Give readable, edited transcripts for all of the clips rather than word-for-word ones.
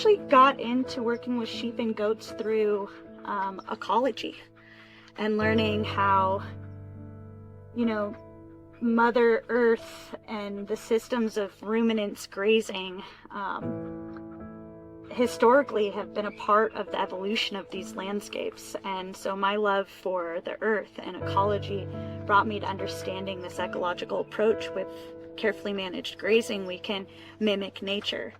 actually got into working with sheep and goats through ecology and learning how, you know, Mother Earth and the systems of ruminants grazing historically have been a part of the evolution of these landscapes. And so my love for the earth and ecology brought me to understanding this ecological approach. With carefully managed grazing, we can mimic nature.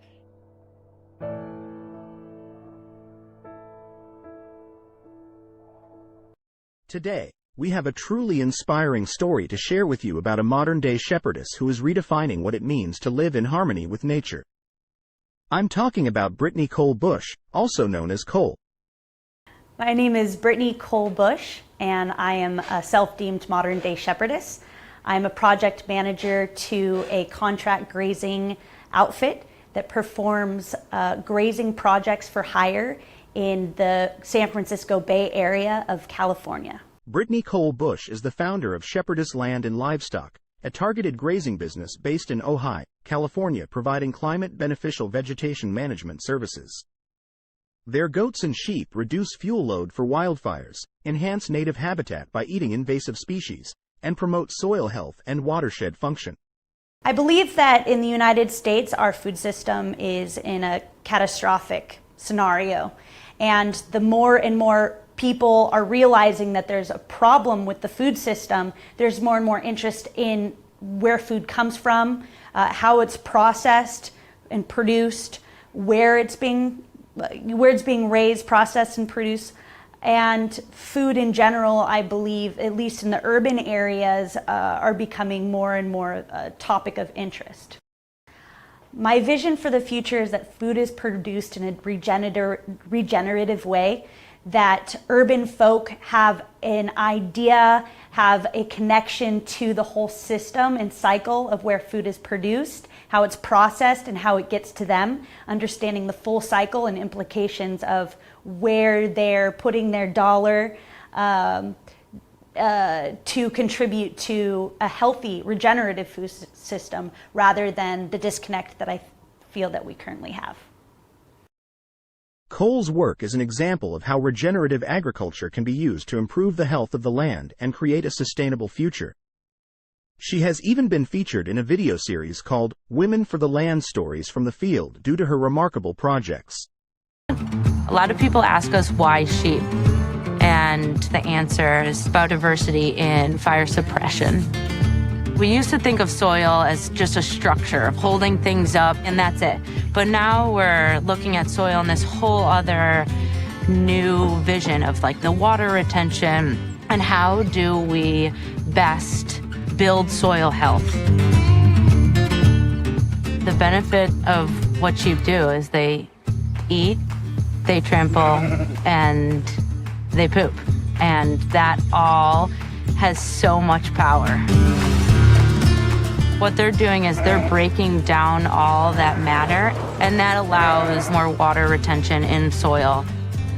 Today, we have a truly inspiring story to share with you about a modern-day shepherdess who is redefining what it means to live in harmony with nature. I'm talking about Britany Bush, also known as Cole. My name is Britany Bush, and I am a self-deemed modern-day shepherdess. I'm a project manager to a contract grazing outfit that performs grazing projects for hire in the San Francisco Bay Area of California. Britany Bush is the founder of Shepherdess Land and Livestock, a targeted grazing business based in Ojai, California, providing climate-beneficial vegetation management services. Their goats and sheep reduce fuel load for wildfires, enhance native habitat by eating invasive species, and promote soil health and watershed function. I believe that in the United States, our food system is in a catastrophic scenario. And the more and more people are realizing that there's a problem with the food system, there's more and more interest in where food comes from, how it's processed and produced, where it's being raised, processed, and produced. And food in general, I believe, at least in the urban areas, are becoming more and more a topic of interest. My vision for the future is that food is produced in a regenerative way, that urban folk have an idea, have a connection to the whole system and cycle of where food is produced, how it's processed, and how it gets to them, understanding the full cycle and implications of where they're putting their dollar to contribute to a healthy, regenerative food system, rather than the disconnect that I feel that we currently have. Cole's work is an example of how regenerative agriculture can be used to improve the health of the land and create a sustainable future. She has even been featured in a video series called Women for the Land: Stories from the Field due to her remarkable projects. A lot of people ask us why sheep, and the answer is biodiversity in fire suppression. We used to think of soil as just a structure of holding things up, and that's it. But now we're looking at soil in this whole other new vision of like the water retention and how do we best build soil health. The benefit of what sheep do is they eat, they trample, and they poop. And that all has so much power. What they're doing is they're breaking down all that matter, and that allows more water retention in soil.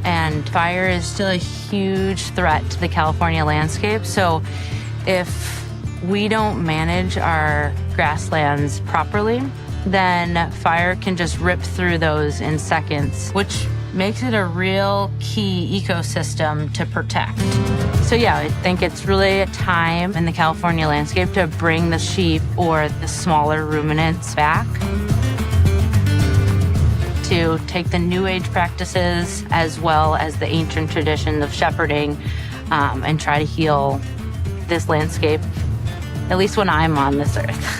And fire is still a huge threat to the California landscape. So if we don't manage our grasslands properly, then fire can just rip through those in seconds, which makes it a real key ecosystem to protect. So yeah, I think it's really a time in the California landscape to bring the sheep or the smaller ruminants back, to take the new age practices as well as the ancient tradition of shepherding and try to heal this landscape, at least when I'm on this earth.